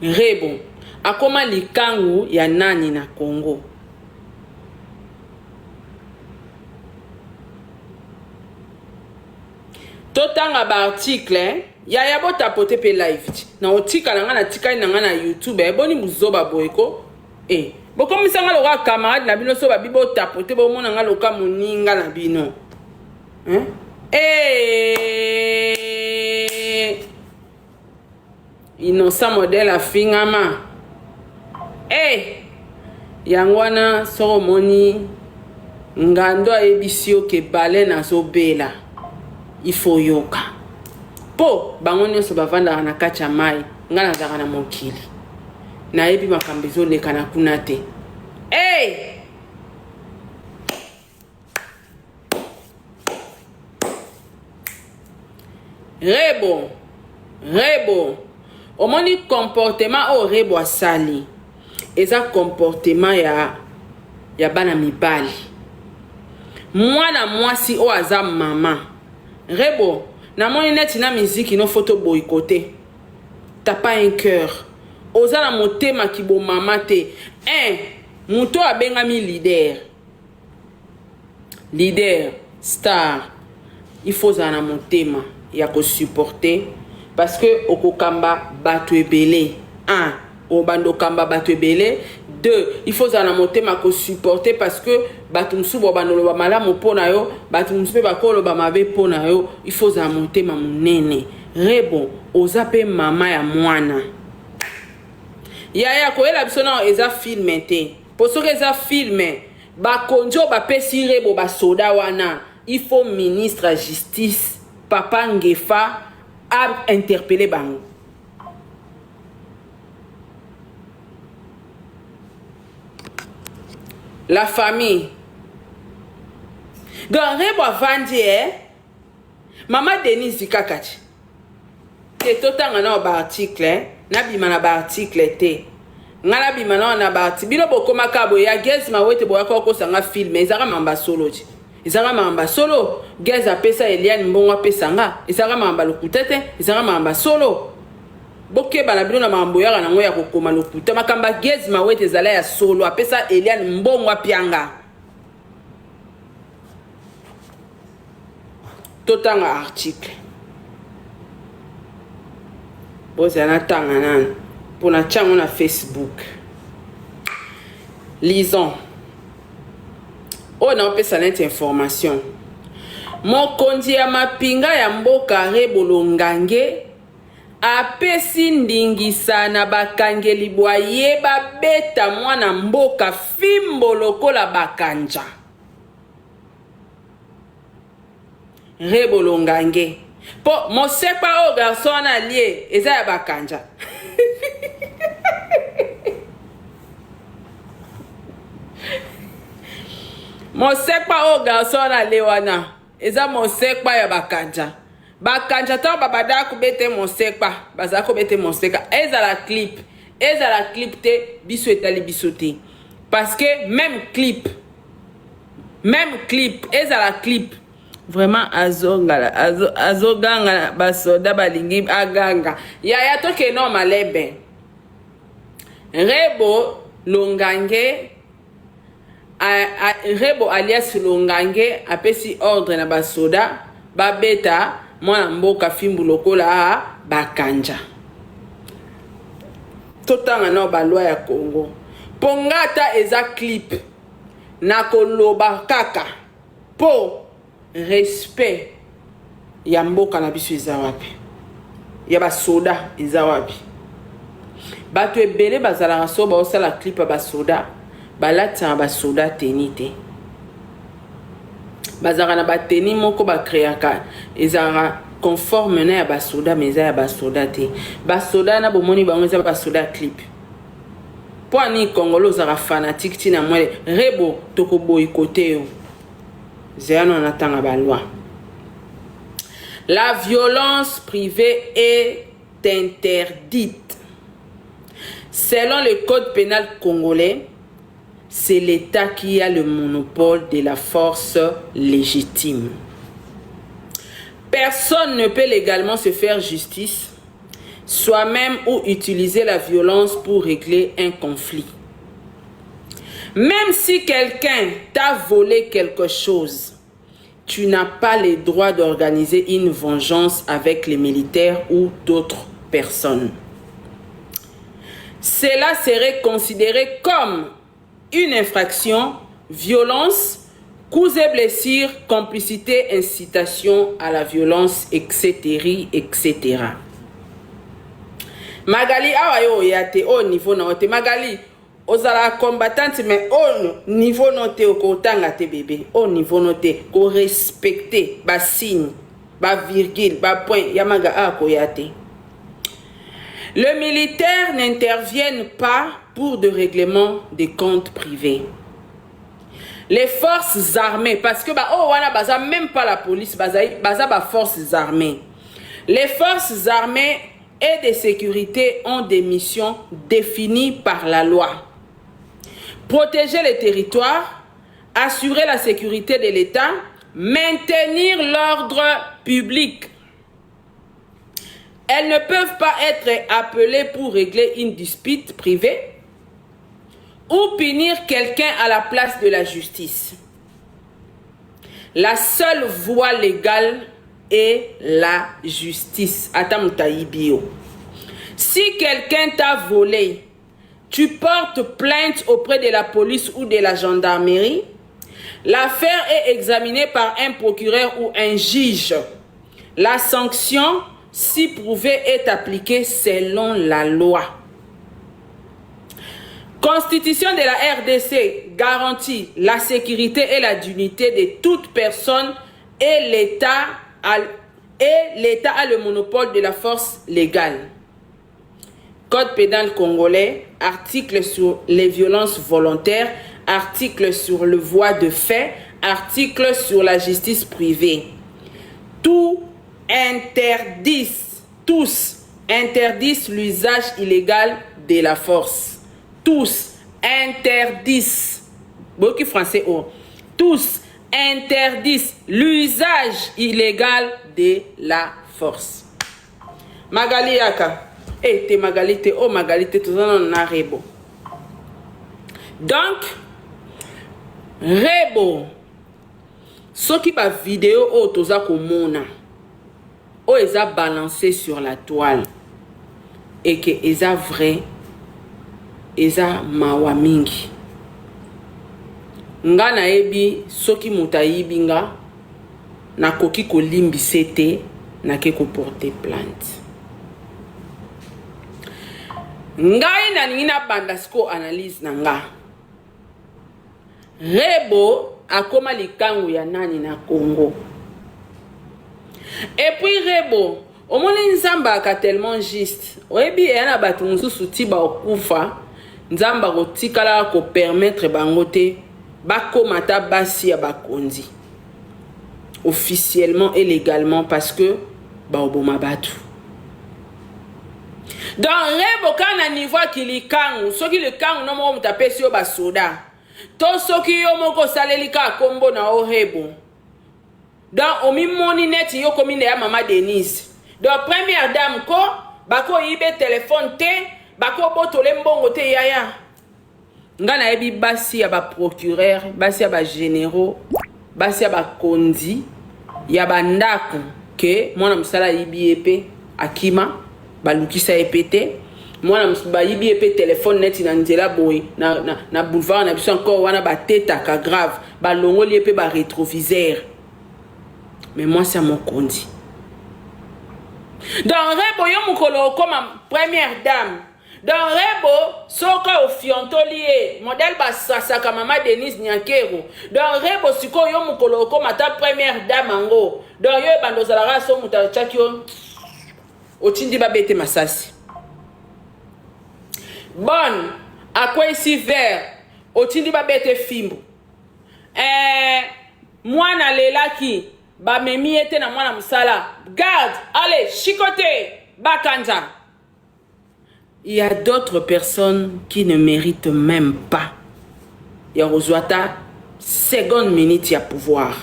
Rebo akoma likangu ya nani na Congo. Totanga ba article ya bo tapote pe live na otika na nga na tika na nga na YouTube boni muzoba boyko boko misanga loka camarade na bino so ba bibo tapote bo mona nga loka moninga na bino Innocent modèle afingama yangwana soro moni ngando ebisio ke bale na so bela ifo yoka po bango nyonso bavanda na kati ya mai nga nazaka na mokili nayebi makambo ezoleka na kuna te Rebo omoni comportement o Rebo asali eza comportement ya bana mibali mwana mwasi o aza mama Rebo na moni neti na musique no photo boycotté t'as pas un cœur oza na motema ki bo mama te muto abengami leader star il faut za na motema ya ko supporter parce que okokamba bato ebele obando kamba bato ebele 2 il faut za na motema ko supporter parce que bato msubo bandolo ba malamu pona yo bato msupe bakolo ba mabe pona yo il faut za motema munene Rebo oza pe mama ya mwana ya ko ela biso na eza filme te poso ke eza filme ba konjo ba pesi Rebo ba soda wana il faut ministre à justice Papa Ngefa a interpellé bango la famille donc Rebo avandi Mama Denise Kakati te totanga na ba article na bima na ba article te ngala bima na ba article bilo bokoma kabo ya Gez Mawete boyako ko sanga film ezaka mamba solo ji ezaka mamba solo Gez apesa Eliane Mbongo apesa nga ezaka mamba lokutete ezaka mamba solo boke bana bino na mambo yaka na ngoya kokoma lokuta makamba Gez Mawete ezala ya solo apesa Eliane Mbongo apianga totanga article boza na tanga nan pour na chango na Facebook lisons na pesa net information mokonzi ya mapinga ya mboka Rebo Longange apesi ndingisa na bakangeli bwaye babeta mwana mboka fimbo lokola bakanja Rebo Longange po mosekpa o garçon na lie eza ya bakanja mosekpa o garçon na lie wana eza mosekpa ya bakanja ta babada kubete mosekpa baza kubete mosekpa ezala clip te biso etali biso te parce que même clip ezala clip vraiment azoganga basoda balingi aganga ya toke no malebe Rebo Longange Rebo alias Longange apesi ordre na basoda babeta mwana mboka fimbu lokola bakanja totanga na balwa ya Congo pongata eza clip na koloba kaka po respect ya mboka na biso eza wapi ya basoda eza wapi bato ebele bazala so ba osala clip ya basoda balata basoda tenite bazala na bateni moko ba créaka ezara conforme na ya basoda meza ya basoda te basoda na bomoni bango eza basoda clip po ani kongolo zara fanatique tina mwele Rebo toko boycotté yo zéano na tanga ba loi. La violence privée est interdite. Selon le code pénal congolais, c'est l'État qui a le monopole de la force légitime. Personne ne peut légalement se faire justice soi-même ou utiliser la violence pour régler un conflit. Même si quelqu'un t'a volé quelque chose, tu n'as pas le droit d'organiser une vengeance avec les militaires ou d'autres personnes. Cela serait considéré comme une infraction, violence, coups et blessures, complicité, incitation à la violence, etc., etc. Magali, awa yate au niveau na ote. Magali, ozala combattante, mais au niveau noté au kotanga te bébé. Au niveau noté, ko respecter, ba signe, ba virgule, ba point, yamaga a koyate. Le militaire n'interviennent pas pour de règlement des comptes privés. Les forces armées, parce que même pas la police, forces armées. Les forces armées et de sécurité ont des missions définies par la loi. Protéger les territoires, assurer la sécurité de l'État, maintenir l'ordre public. Elles ne peuvent pas être appelées pour régler une dispute privée ou punir quelqu'un à la place de la justice. La seule voie légale est la justice. Si quelqu'un t'a volé, tu portes plainte auprès de la police ou de la gendarmerie. L'affaire est examinée par un procureur ou un juge. La sanction, si prouvée, est appliquée selon la loi. Constitution de la RDC garantit la sécurité et la dignité de toute personne et l'État a le monopole de la force légale. Code pénal congolais, article sur les violences volontaires, article sur le voie de fait, article sur la justice privée. Tous interdisent l'usage illégal de la force. Tous interdisent, beaucoup français, tous interdisent l'usage illégal de la force. Magali Yaka, te Magali te Magali te tout ça na Rebo. Donc, Rebo, ce qui va vidéo au toza komona, eza balancé sur la toile et que eza vrai, eza mawa mingi. Nga na ebi soki mutayibi nga na koki kolimbi sete na ke ko porter plainte. Ngai na nina banda siko analyse na nga. Rebo akoma likangu ya nani na Congo. Et puis Rebo, omoni nzamba aka tellement juste. Oyebi yana batu mususu tiba okufa, nzamba kotikala ko permettre bangote bakomata basi ya bakondi. Officiellement et légalement parce que baoboma batu. Dans Rebo kana niveau kilikangu, soki likangu no mo mutapesi yo basoda. To soki yo moko salelika kombo na o Rebo. Dans omimoni net yo komine ya mama Denise. Donc première dame ko bako yibe téléphone te, bako botole mbongo te yaya. Ngana ebi basi ya ba procureur, basi ya ba généraux, basi ya ba kondi, ya ba ndaku ke mwana musala yibi epe akima balukisa epete. Mwana musba yibi epe téléphone net na nzela boy na boulevard na biso encore wana ba teta ka grave, ba longoli epe ba rétroviseur. Mais moi c'est mon kondi. Dans Rebo yo mukolo comme première dame. Dans Rebo soka au fiontolier modèle basasa ka mama Denise Nyankero. Dans Rebo siko yo mukolo comme ta première dame ango. Dans yo bando zalara so muta chakio otindi babete masasi. Bon, à quoi ici vert otindi babete fimbo. Mwana lelaki ba memi ete na mwana musala. Garde, allez, chicoté, bakanja. Il y a d'autres personnes qui ne méritent même pas. Il y a Rosuata, seconde minute, il y a pouvoir.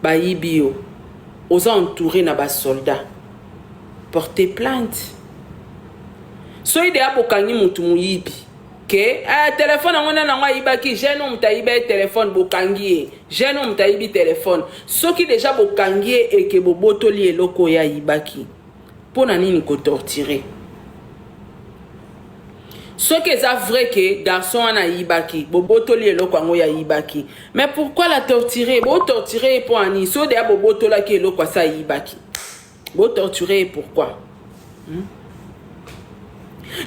Baïbio, aux entourés na bas soldats. porter plainte. So ide abokangi mutu muyibi. Que téléphone on a nangwa ibaki jeune muta ibe téléphone bokangi jeune muta ibi téléphone. So qui déjà bokangi et que bobotoli eloko ya ibaki. Pona nini ko torturer. Ce qui est vrai que garçon a ibaki, bobotoli eloko ngo ya ibaki. Mais pourquoi la torturer? Bo torturer pour ani so de bobotola ki eloko sa ibaki. Bo torturer pourquoi?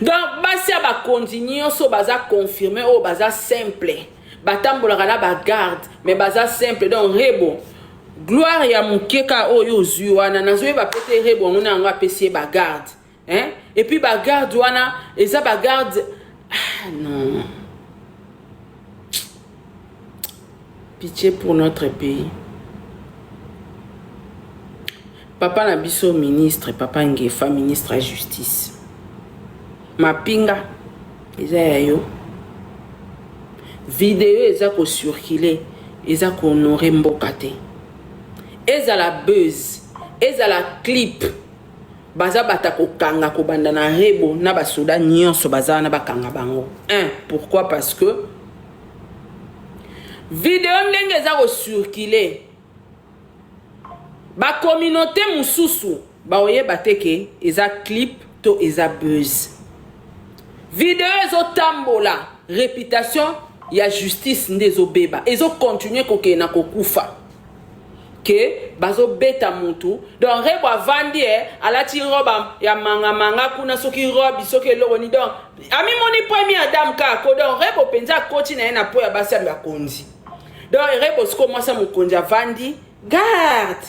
Donc basi ba continuer so baza confirmer o baza simple. Batambola la ba garde, mais baza simple donc rebo. Gloire ya mukeka oyo zuwana nazo ba pété rebo ngona nga pesier ba garde. Hein? Et puis bagarde wana et ça bagarde non. Pitié pour notre pays. Papa Nabiso ministre, papa Ngefa ministre à justice. Ma pinga yo. Vidéo eza ko circuler, eza ko honorer mbokate. Eza la buzz, eza la clip. Baza batako kanga ko banda na rebo na basoda nyonso baza na bakanga bango. Pourquoi? Parce que vidéo ndenge za ko circuler. Ba communauté mususu ba oye bateke eza clip to eza buzz. Vidéo ezo tambola réputation ya justice ndezo beba. Ezo continuer koke na kokufa. Que bazo beta mutu donc rebo avandi alati roba ya manga kuna soki robi soki loni donc ami moni premier adam ka ko donc rebo penza koti na po ya basi ya konzi donc rebo sko mwasa mukonzi avandi garde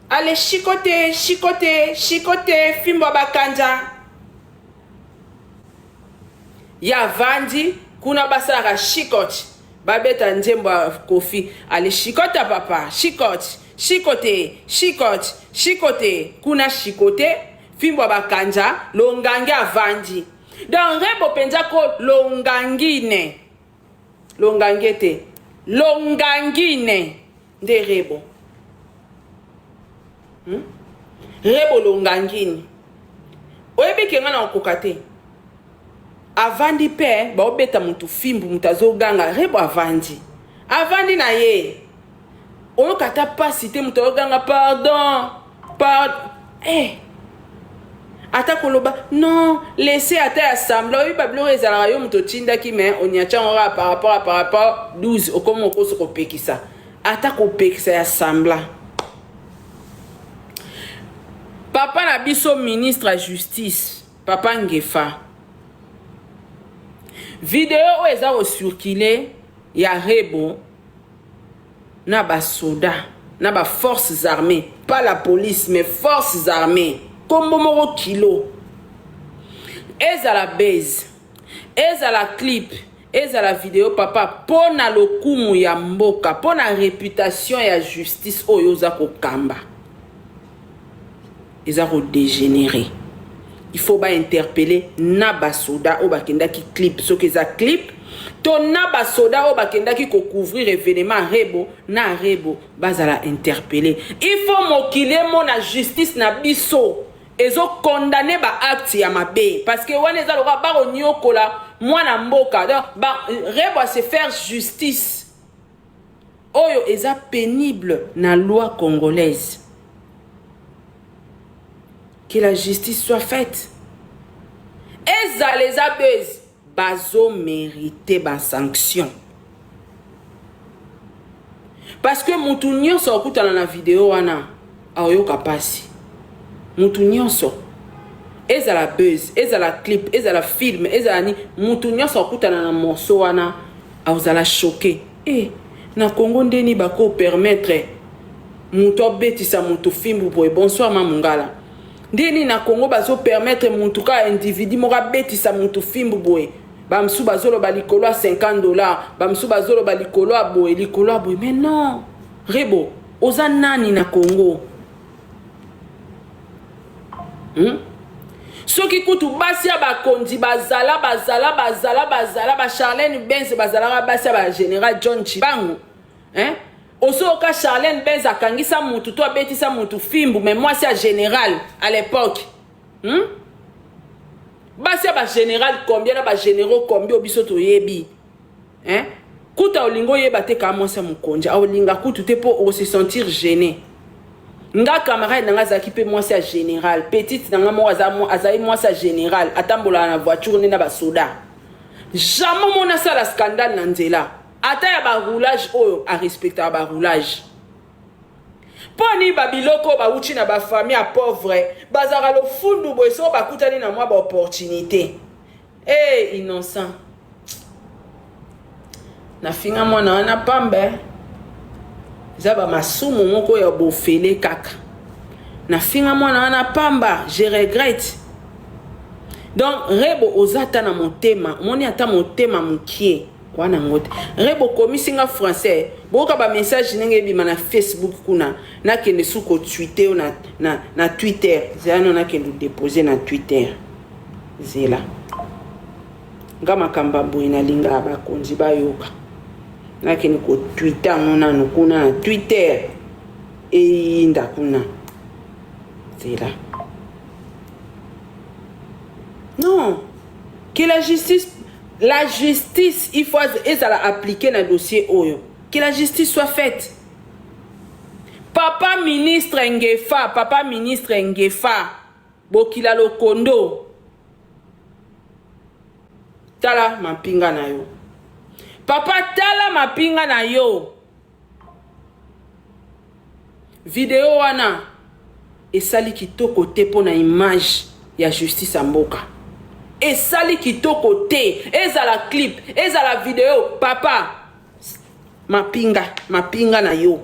ale chicote fimbo bakanja ya vandi kuna basara chicote babeta njembo kofi ale chikota papa chikote kuna chikote fimbo bakanja longangi avandi donc rebo penza ko longangine nde rebo rebo longangine oyebi kenga na okokate avandi pe ba obeta mutu fimbu mutazo ganga rebo avandi na ye ono kata pas cité mutu ganga pardon ata koloba non laissez ata assemblée oyi bablo ezala yo mutu tinda ki mais onyatcha ngora par rapport 12 okomo okoso kopekisa ata kopekisa ya assemblée. Papa Nabiso ministre à justice papa Ngefa vidéo eza o circuler ya rebo na ba soda na ba forces armées, pas la police mais forces armées comme moko kilo eza la base eza la clip eza la vidéo papa pona lokumu ya mboka pona réputation ya justice oyo za ko kamba eza ko dégénérer. Il faut pas interpeller naba soda au bakenda qui clip ce que ça clip ton naba soda au bakenda qui couvrir événement rebo na rebo bazala interpeller. Il faut mokile mon la justice na biso ezo condamner ba acte ya mabe parce que wana eza loka ba onyokola mwana mboka donc ba rebo à se faire justice oyo eza pénible na loi congolaise. Que la justice soit faite. Et ça les abuse. Bazo mérité ba sanction. Parce que mutu nyonso okuta na vidéo wana ayo kapasi. Mutu nyonso. Eza la buzz, eza la clip, eza la film, eza ni mutu nyonso okuta na morceau wana azala choqué. Na Congo ndeni bako permettre mutu betisa mutu fimbu boy bonsoir mamungala. Ndeni na Congo bazo permettre muntu ka individu moka betisa muntu fimbu boy bamsu bazolo balikolo a $50 bamsu bazolo balikolo a boy mais non rebo oza nani na Congo soki kutu basi ya bakonzi bazala ba Charlène Benz bazala basi ya ba général John Chibangu Oso ka Charlène Benz akangisa mutu to abetisa mutu fimbu mais moi c'est général à l'époque Basi ba général combien na ba généraux combien obiso to yebi. Hein? Kuta olingo yeba te ka mwasa mukonja, olinga kutu te po o se sentir gêné. Nga camarade nanga zaki pe mwasa général, petite nanga mo azai mwasa général, atambola na voiture ne na ba soda. Jamais mona ça la scandale na nzela. Ata ya ba roulage oyo a respecter ba roulage. Poni babiloko ba uchi na ba famille a pauvre, bazara lo fundu boiso ba kutani na mwa ba opportunité. Eh innocent. Na finga mwana wana pambe. Zaba masumu moko ya bofele kaka. Na finga mwana wana pamba, je regrette. Donc rebo ozata na motema, moni ata motema mukie. Wana ngote. Rebo komisinga français. Boka ba message nenge bima na Facebook kuna. Na kende suko Twitter na Twitter. Zano na kende déposer na Twitter. Zela. Ngama kamba boina linga abakonzi bayoka. Na kende ko Twitter mona nukuna na Twitter. E inda kuna. Zela. Non. Que la justice, il faut appliquer dans le dossier Oyo. Que la justice soit faite. Papa ministre Ngefa, Bokila Lokondo. Tala mapinga na yo. Papa tala mapinga na yo. Video wana. Esali kitoko te po na image ya justice amboka. Et sali kitoko te, eza la clip, eza la vidéo, papa, mapinga na yo.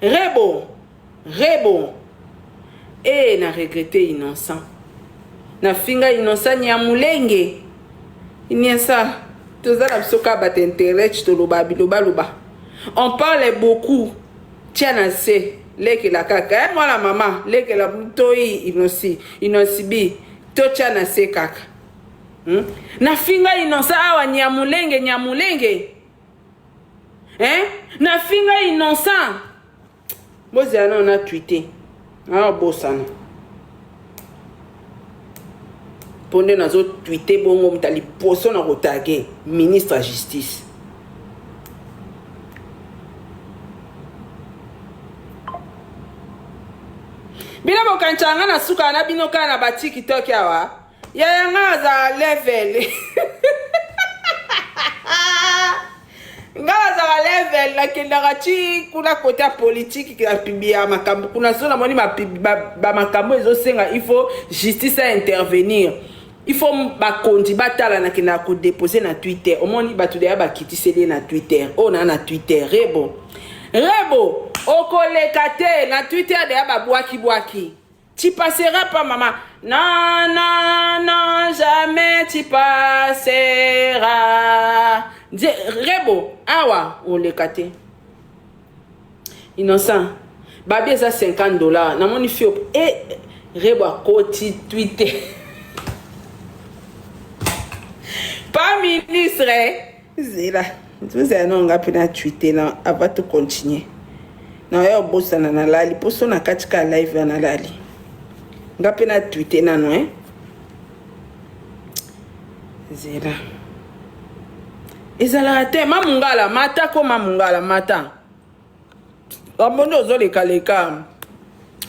Rebo, na regretté innocent. Na finga innocent nyamulenge. Inyesa, tozala bisoka bat internet to loba. On parle beaucoup. Tiana se, leke la kaka, moi la maman, leke la toi inosibi. Tocha na se kaka. Na finga innocent awa nyamulenge. Na finga innocent. Bozi ana na tweeté. Awa bosana. Ponde nazo tweeté bongo mtali poso na rotage ministre de justice. Bila bokanchanga na suka na binoka na bati TikTok yawa. Ya nga za level. Nga za level la kendarachi kuna kota politique ya pibia makambo kuna sona moni ba makambo ezo senga il faut justice à intervenir. Il faut ba kondi batala na kena ko déposer na Twitter. Omoni batu de ba kitiseli na Twitter. On a na Twitter Rebo okolekate na Twitter de aba bwaki. Tu passeras pas maman. Non, jamais tu passeras. Rebo awa olekate. Innocent. Babi eza $50. Na moni fio Rebo a koti Twitter. Pas ministre. Zela. Vous avez un gars na Twitter là avant de continuer. Na yo bossa na lali poso na katika live na lali. Ngape na Twitter nano Zela. Ezala te mamungala mata ko mamungala mata. Amondo zo le kaleka.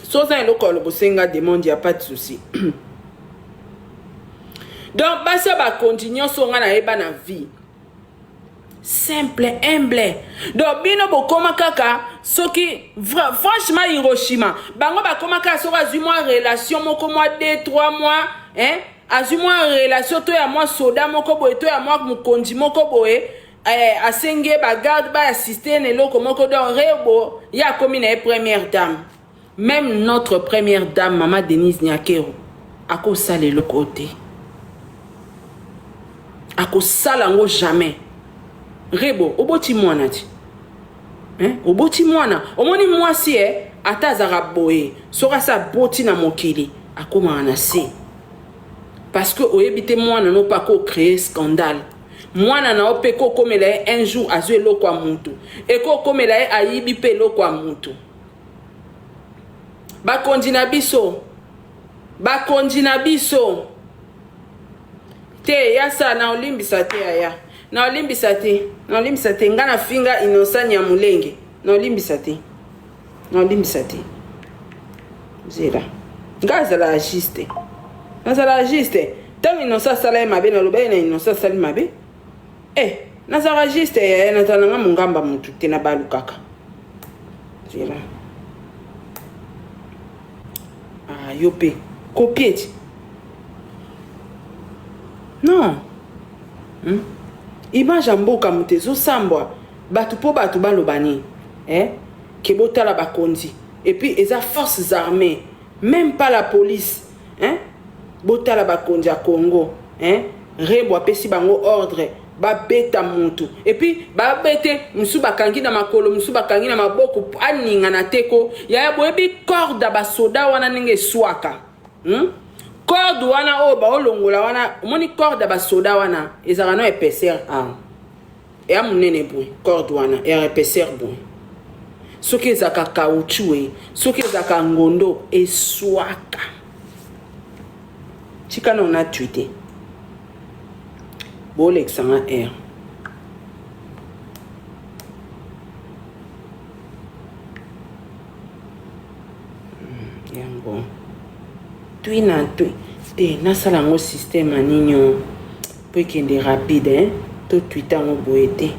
Soza eloko lo bosenga demande y a pas de souci. Donc basa ba continuer so nga na eba na vie. Simple, humble. Donc bino bokoma kaka soki franchement Hiroshima bango bakoma kaka soki azwi mwa relation moko mwa 2-3 mois azwi mwa relation to ya mwa soda moko boye to ya mwa mukonzi moko boye asenge bagarde ba assister na eloko moko donc Rebo ya komi na première dame. Même notre première dame Maman Denise Nyakero akosala eloko te akosala ngo jamais. Rebo, oboti mwana ti. Oboti mwana. Omoni mwasi ata azara boye. Soka sa boti na mokili. Akoma anase. Parce que oyebite mwana no pa ko créer scandale. Mwana na ope ko komela un jour azwe loko a mutu. E ko komela ayibi pe loko a mutu. Ba kondi na biso. bakonzi na biso te yasa na olimbisa te aya na olimbisa te nga na finga Innocent ya mulenge na olimbisa te zela nga azala juste tango Innocent asala ye mabe naloba ye na Innocent asali mabe nazala juste yaya natala nga mongamba mutu te na balukaka zela yo pe kopie ti non image ya mboka moto ezosambwa bato mpo bato baloba nini ke botala bakonzi et puis eza forces armées même pas la police botala bakonzi ya Congo rebo apesi bango ordre babeta moto et puis babete musu bakangi na makolo musu bakangi na maboko aninga na teko yaya boyebi corde basoda wana ninge swaka corde wana o baolongola wana omoni corde basoda wana ezaka no épaisseur ya munene boye corde wana ya épaisseur boye soki ezaka caoutchouc soki ezaka ngondo eswaka tika na ona tuite bolexanga air yango tui na tui te nasala ngo système aninyo po ekende rapide to tuita ngo boye te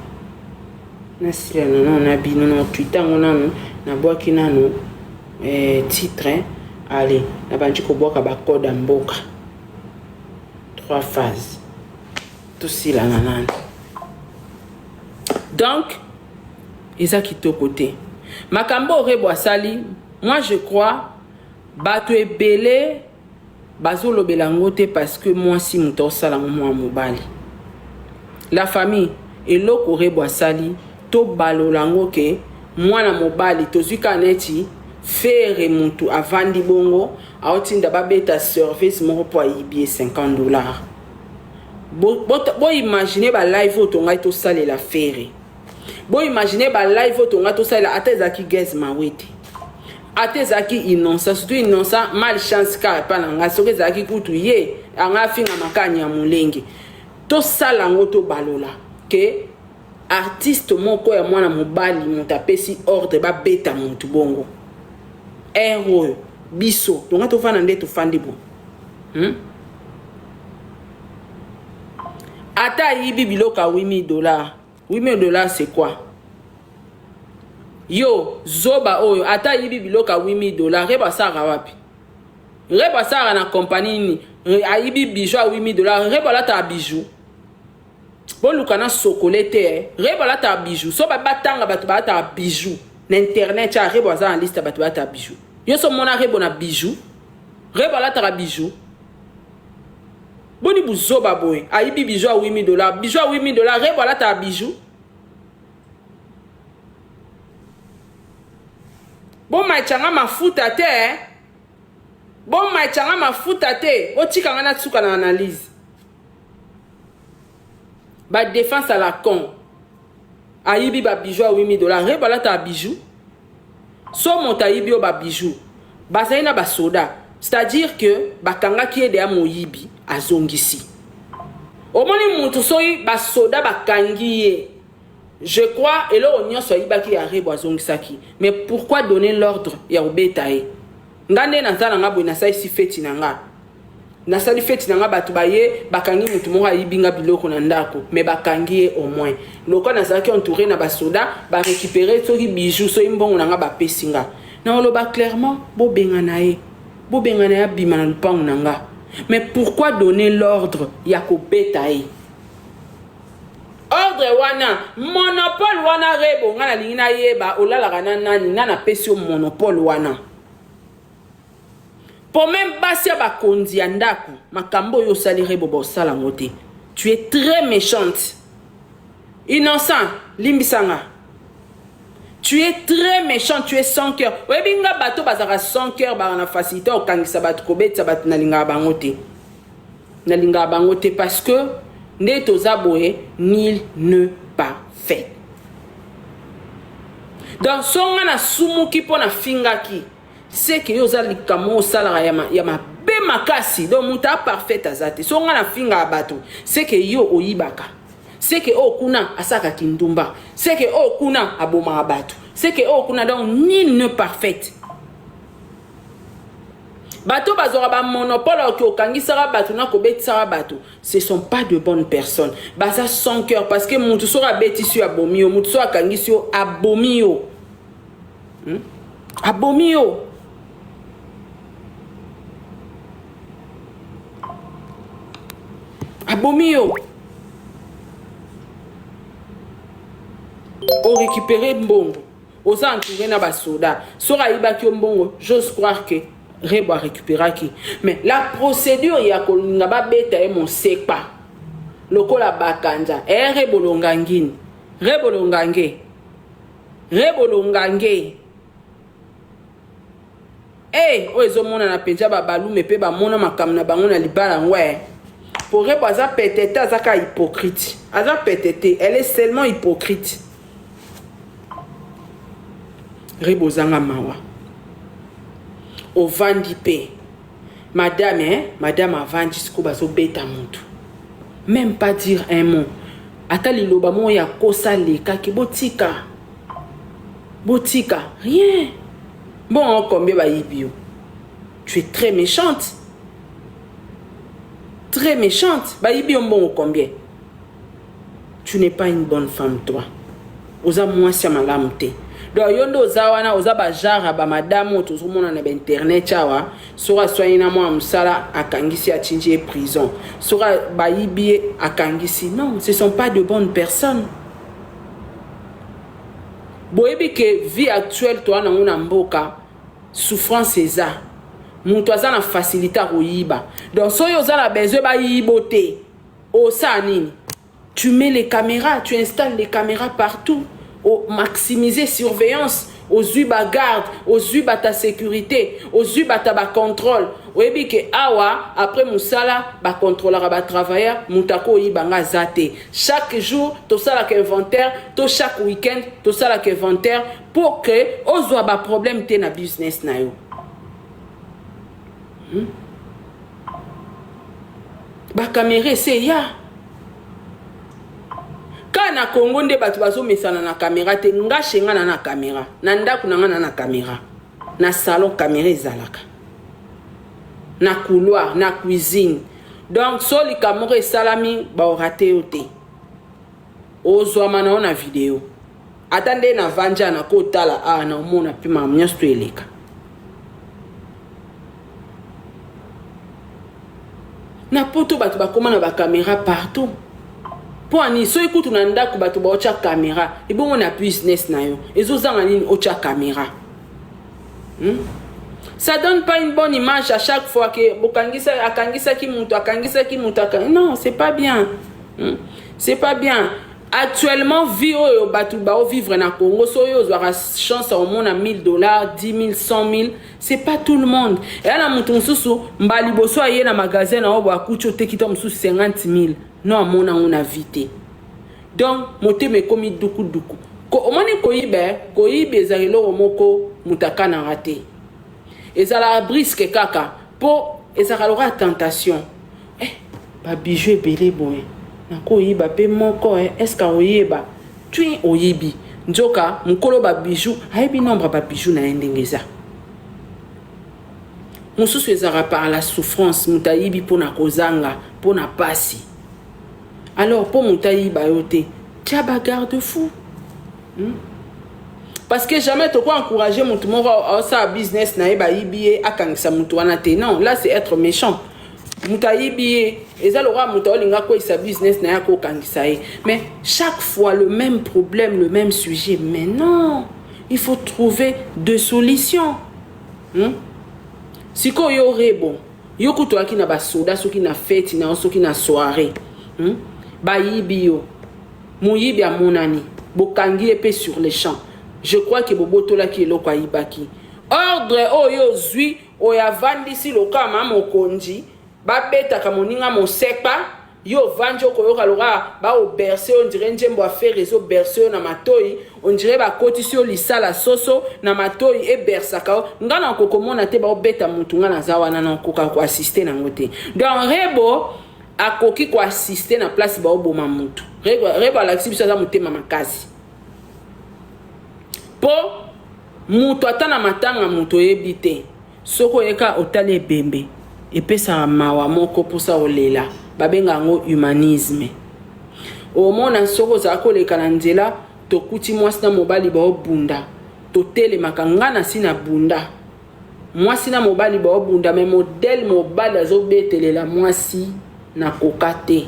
nasila nano na bino na tuita ngo nano nabwaki nano titre allez na bandi kobwaka bakode ya mboka 3 phases tosila na nani donc eza kitoko te makambo orebo asali moi je crois bato ebele bazolobela ngo te parce que moi si moto osala ngo mwa mobali la famille eloko orebo asali to balola ngo ke mwana mobali tozwika neti fere mutu avandi bongo aotinda babeta service moko po ayibie $50 bo imaginer ba live otonga to salela fere bo imaginer ba live otonga to salela ata ezaki gaz mawete ata ezaki Innocent surtout Innocent malchance ka pa nanga soki ezaki kutu ye anga finga makanya mulenge to sala ngo to balola ke artiste moko ya mwana mobali mutu apesi ordre babeta mutu bongo héros biso tonga tofana nde tofandi bo ata yibi biloka $8,000 $8,000 c'est quoi yo zoba oyo ata yibi biloka $8,000 reba sara wapi reba sara na compagnie ni ayibi bijou $8,000 reba lata bijou bon lukana sokolete reba lata bijou so batanga batu bata bijou na internet ya reba za en liste batu bata bijou yo so mona reba na bijou reba lata bijou boni buzoba boy ayibi bijou $8,000 bijou $8,000 reba lata bijou bon machanga mafuta te bon machanga mafuta te otika ngana tsuka na analyse ba défense à la con ayibi ba bijou $8,000 reba lata bijou so monta ayibi o ba bijou bazaina ba soda c'est-à-dire que bakanga ki ede ya moyibi azongisi omoni mutu soyi ba soda bakangi ye je crois et là on y soit ibaki ya rebo azongisaki mais pourquoi donner l'ordre ya obetaye ngande na nzala ngabo na sai si feti nanga na sali feti nanga batu baye bakangi mutu mo ayibinga biloko na ndako mais bakangi au moins loko na zaki entouré na basoda ba récupérer soki bijou so imbongo nanga ba pesinga na oloba clairement bo bengana ya bima na lupango nanga mais pourquoi donner l'ordre ya ko betaye ordre wana monopole wana rebo ngana lingina yeba olalaka na nani ngana pesi o monopole wana pour même basia bakonzi ya ndako makambo yo sali rebo bo sala ngote tu es très méchante Innocent limbisanga tu es très méchant tu es sans cœur webinga bato bazaka sans cœur ba na facilité o kangisa bato kobetsa bato na linga bangote parce que Neto Zaboé, nul ne parfait. Donc, son na sumu ki po na finga ki, c'est que yo za likamo salara yama be makasi donc muta parfait azate so nga na finga abato c'est que yo oyibaka c'est que okuna asaka kindumba c'est que okuna aboma abato c'est que okuna donc nul ne parfait bato bazora ba monopole ki okangisaka bato na kobetisaka bato ce sont pas de bonnes personnes baza sans cœur parce que mutu sora betisi abomi yo mutu sora kangisi yo abomi yo abomi yo abomi yo o récupérer mbongo oza entouré na basoda sora ibaki yo mbongo j'ose croire que Rebo a récupéré qui. Mais la procédure, il y a qu'on a pas bête et mon sait pas. Le col a bakanja. Rebo longangin. Rebo longange. Rebo longange. Eh, oezo mona na penja ba balu me pe ba mona makam na bango na libala ouais. Pour Rebo aza petete azaka hypocrite. Aza petete, elle est seulement hypocrite. Rebo zanga mawa. Au Vandipé. Madame, hein? Madame a vendu ce qu'on va se bêta montou. Même pas dire un mot. Atali loba mo ya kosa leka ki botika. Botika, rien. Bon, combien ba yibio? Tu es très méchante. Très méchante. Ba yibio bon combien? Tu n'es pas une bonne femme toi. Oza moi sia malamte. Donc yondo zawana oza ba jara ba madame to zomona na internet chawa sora soyina mo amsala akangisi a chinje prison sora ba yibie akangisi non ce sont pas de bonnes personnes boyebi que vie actuelle toi na ngona mboka souffrance eza muntu aza na facilité ko yiba donc soyo za la besoin ba yibote o sa nini tu mets les caméras tu installes les caméras partout au maximiser surveillance aux uba garde aux uba ta sécurité aux uba ta ba contrôle oyebi que awa après musala ba contrôlera ba travailleur mutako yibanga zate chaque jour to sala que inventaire to chaque week-end to sala que inventaire pour que ozo ba problème te na business na yo ba caméra c'est ya na Congo nde batu bazo mesana na caméra te nga shenga na caméra na ndaku na nga na caméra na salon caméra ezalaka na couloir na cuisine donc soli kamore salami ba orate ote ozwa mana na vidéo atande na vanja na kotala na mona pima mnyasto eleka na poto batu bakoma na ba caméra partout. Pour ani so ikutu na ndaku bato ba ocha caméra ibongo na business na yo ezozanga nini ocha caméra ça donne pas une bonne image à chaque fois que bokangisa akangisa ki mutu non c'est pas bien c'est pas bien actuellement vie oyo bato ba vivre na Congo so yo zwa chance au monde à $1000 10 000 100 000 c'est pas tout le monde et la mutu mususu mbali boso aye na magasin na obo akucho tekito mususu 50 000 non mona on a vité donc moté me komi duku ko omoni koyibe ezalelo moko mutaka na raté ezala brisque kaka po ezala tentation ba bijou belé boy na koyiba pe moko est-ce ka oyeba tu oyibi njoka mukolo ba bijou ayebi nombre ba bijou na ndengeza mususu ezara par la souffrance mutayibi pona kozanga pona pasi. Alors, pour Moutaï Bayote, tu as un garde-fou. Parce que jamais tu peux encourager mon tout à sa business na eba ibi a kangisa mutuana te. Non, là c'est être méchant. Moutaï bi ezalora mutaoli nga ko sa business na yako kangisa e. Mais chaque fois le même problème, le même sujet. Mais non, il faut trouver deux solutions. Si ko yo rebo, yo kuto aki na basoda soki na fête na soki na soirée. Ba yibio muyibi a monani bokangi épée sur les champs. Je crois que boboto la ki eloko ayibaki ordre oyo zui oya vandisi loka ma mokonji ba beta ka moninga mosepa yo vanjo koyoka loka ba o bercer on dirait njembo a faire réseau bercer na matoi on dirait ba kotisi lisala soso na matoi e bersaka ngana kokomona te ba obeta mutu ngana zawana na koka ko assister na ngote donc rebo akoki ko assister na place ba oboma mutu rebo la biso za mutema makasi po mutu atana matanga mutu ebite soko eka otale ebembe epesa mawa moko posa olela babenga ngo humanisme omona soko za koleka na nzela tokuti mwasi na mobali ba obunda totelemaka ngana sina bunda mwasi na mobali ba obunda me modèle mobali azobetelela mwasi na kokate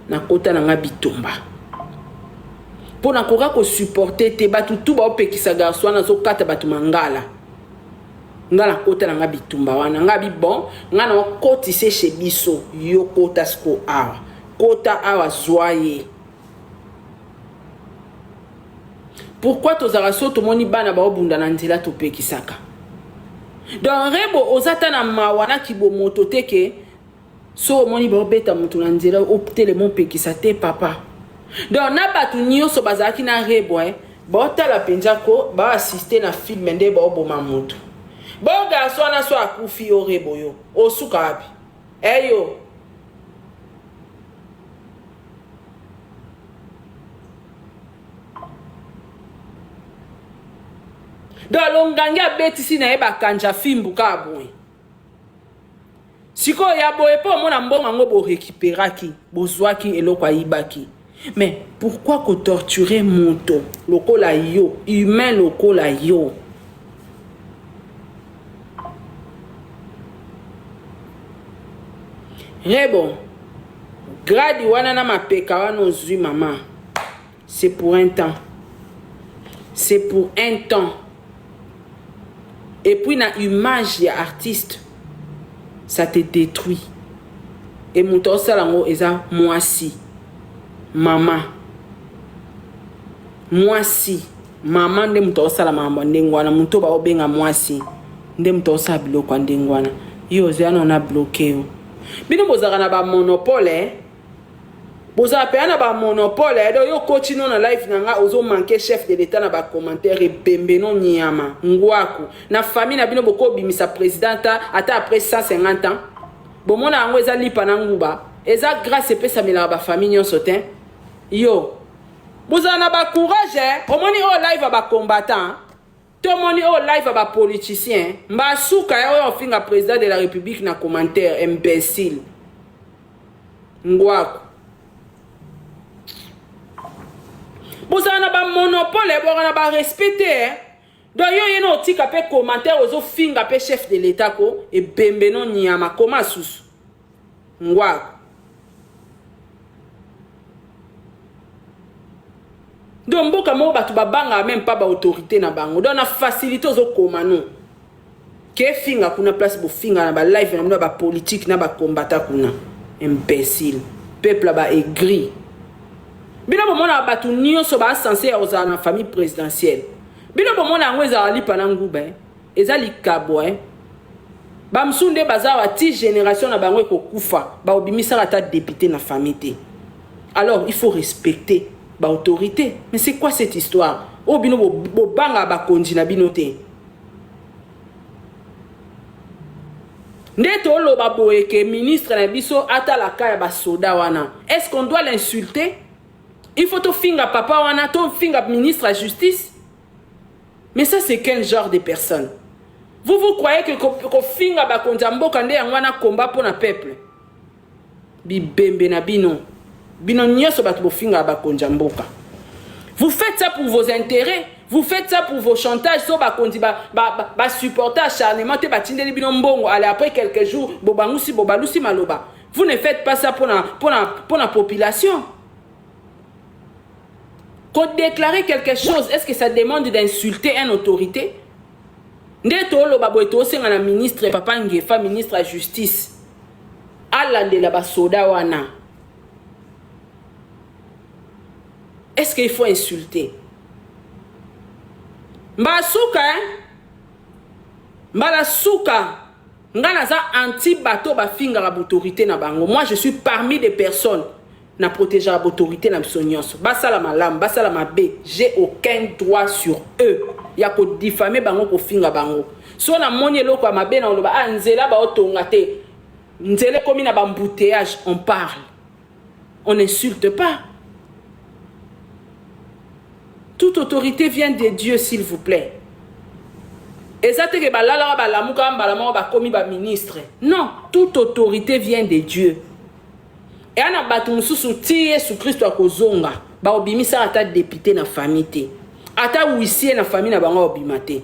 na kota na nga bitumba pona koka ko supporter te batu tu ba opekisa garçon na zo kata batu mangala ngala kota na nga bitumba wana nga bi bon ngana koti se chez biso yo kota sko awa kota awa zoye pourquoi tozaka so tomoni bana ba obunda na nzela topekisaka donc rebo ozata na mawana kibo moto teke so moni ba obeta mutu na nzela optele mon pekisa te papa donc na batu nyonso bazaki na rebo ba otala penja ko ba assister na film nde ba oboma mutu bon garçon na so akufi o rebo yo osuka abi eyo donc longangi abetisi na ye bakanja fimbu ka boye siko ya boye po mona mbongo ngo bo récupéraki bozwaki eloko ayibaki mais pourquoi ko torturer moto lokola yo humain lokola yo rebo gradi wana na mapeka wana ozwi mama c'est pour un temps c'est pour un temps et puis na image ya artiste ça te détruit et moto salango eza mwasi mama mwasi mama nde moto sala mama ndengwana moto ba obenga mwasi nde moto sa biloko ndengwana yo zana na bloqué bino bozaka na ba monopole boza pe na ba monopole do yo coach no na live nanga ozo manquer chef de l'état na ba commentaire bembe no nyama ngwaku na famille na bino boko bimisa présidenta ata après 150 ans bomona ngo eza lipa na nguba eza grâce pesa mila ba famille nyonso te yo boza na ba courage omoni o live ba combattant to moni o live ba politicien mba suka yo finga président de la république na commentaire imbécile ngwaku boza na ba monopole boza na ba respecter donc yo yeno tika pe commentaire ozo finga pe chef de l'état ko e bembe no nyama koma susu ngwaku donc mboka mo batu babanga même pas ba autorité na bango donc na facilité ozo komano ke finga kuna place bo finga na ba live na ba politique na ba combattant kuna imbécile peuple ba aigri bino bomona batu nyonso ba censé oza na famille présidentielle bino bomona ngo eza lipa na nguba eza likabo ba msunde bazawa ti génération na bango ekokufa ba obimisa ata député na famille. Alors il faut respecter ba autorité. Mais c'est quoi cette histoire? O bino bo banga ba konji na bino te. Ndeto lo ba boyeke ministre na biso ata la kaya ba soda wana. Est-ce qu'on doit l'insulter? Il faut to finga papa wana, to finga ministre de la justice. Mais ça c'est quel genre de personne? Vous croyez que finga ba konjambo kande yangwana combat pour na peuple? Bibembe na bino. Bino nyoso batu bo finga ba konjamboka. Vous faites ça pour vos intérêts, vous faites ça pour vos chantages, so ba kondi ba supporter acharnement te batindeli bino mbongo, allez après quelques jours bobangusi bobalusi maloba. Vous ne faites pas ça pour la population. Quand déclarer quelque chose, est-ce que ça demande d'insulter une autorité? Ndeto lo baboeto senga na ministre papa ngefa ministre de la justice. Alande la basoda wana. Est-ce qu'il faut insulter? Mbasuka Mbala suka Nga za anti bato ba finga la autorité na bango. Moi je suis parmi des personnes na protéger la autorité na bisonyonso. Basala malam, basala mabe, j'ai aucun droit sur eux. Ya ko diffamer bango ko finga bango. So na moni eloko mabe na oloba nzela ba otonga te. Nzela komi na ba embouteillage, on parle. On n'insulte pas. Toute autorité vient de Dieu, s'il vous plaît. Non, toute autorité vient de Dieu. Et on a battu sous Christ à Kozonga. Ba obimisa ata député na famille. Ata huissier na famille na bango obimate.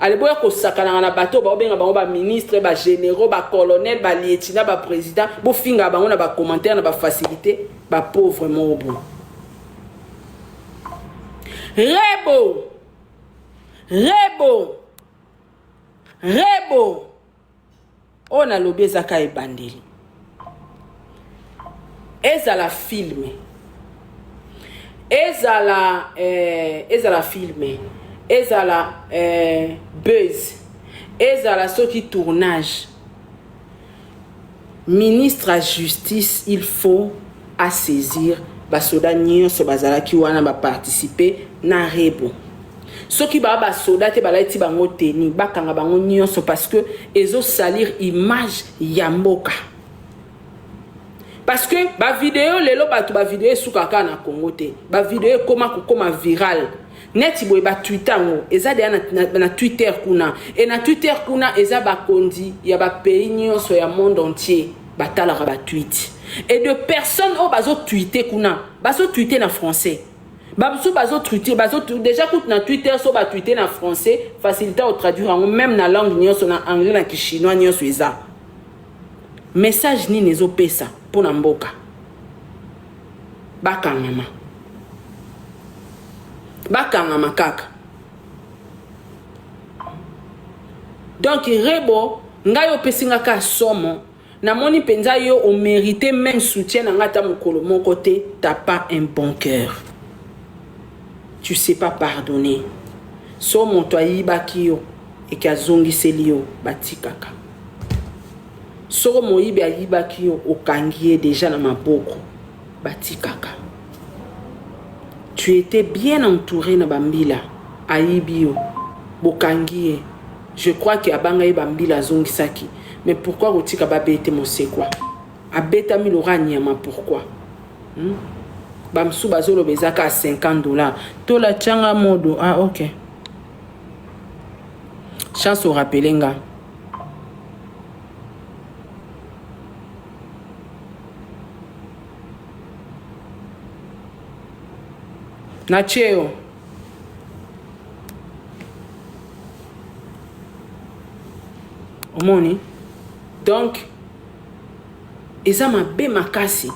Aleboya ko sakana na bato ba obenga bango ba ministre, ba généraux, ba colonel, ba lieutenant, ba président, bo finga bango na ba commentaire na ba facilité, ba pauvre mobo. Rebo. On a lobé zaka e bandeli. Ezala filme. Ezala filme. Ezala buzz. Ezala ce qui tournage. Ministre à justice, il faut à saisir basoda nyonso bazala ki wana ba participer na rebo. Ceux qui ba soda te balaiti bango teni bakanga bango nyonso parce que ezo salir image ya mboka. Parce que ba vidéo lelo batu ba vidéo sukaka na Congo te. Ba vidéo koma viral. Neti boy ba Twitter ngo eza de na Twitter kuna et na Twitter kuna eza ba kondi ya ba pays nyonso ya monde entier batala ba tweet. Et de personnes au bazo tweeter kuna bazo tweeter na français. Bazo tweeter déjà quand na Twitter so ba tweeter na français facilité au traduire même na langue nyonso na anglais na chinois nyonso eza. Message ni nezo pesa pour na mboka. Bakangama kaka. Donc rebo ngayo pesinga ka somo na moni penza yo on mérité même soutien na ngata mokolo mon côté t'as pas un bon cœur. Tu sais pas pardonner. So mon toyi bakio et kazongi selio batikaka. So moyibi ayibakio okangie déjà na maboko batikaka. Tu étais bien entouré na bambila ayibio bokangie. Je crois que abanga bambila zongi saki. Mais pourquoi otika babete mosekwa? Abeta milora nyama pourquoi? Bamsou bazolo bezaka à $50. Tola tchanga modo. Ah ok. Chance au rappelenga. Nacheo. Omoni. Donc, eza mabe makasi.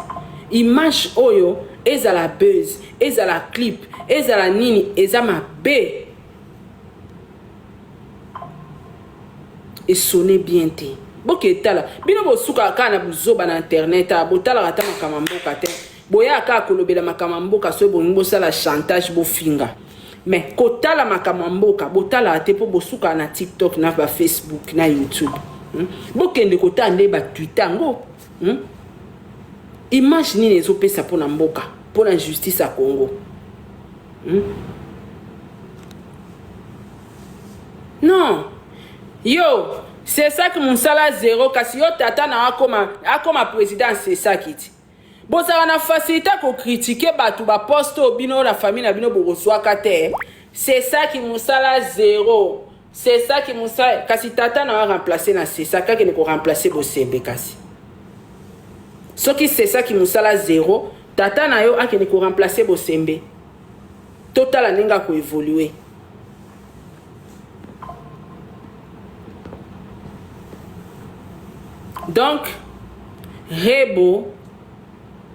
Image oyo, eza la buzz, eza la clip, eza la nini, eza mabe. Et sonne bien te. Boke tala. Bino bo suka ka na buzoba na internet, botala rata makamamboka te. Boya ka kolobela makamamboka so bo ngbo sala chantage bo finga. Mais kotala makamamboka, botala te po bosuka na TikTok na ba Facebook na YouTube. Bokende kota nde ba Twitter ngo. Imagine les opesa pour na mboka, pour la justice à Congo. Non. Yo, c'est ça que mon salaire zéro kasi yo tata na akoma président c'est ça qui dit. Bon ça na facilité ko critiquer batu ba poste bino la famille na bino bo soa kate. C'est ça qui mon salaire zéro. C'est ça qui mon salaire kasi tata na remplacer na c'est ça que ne ko remplacer bo sembe kasi. Ce qui c'est ça qui nous sala zéro, tata na yo akene ko remplacer bo sembe. Total aninga ko évoluer. Donc rebo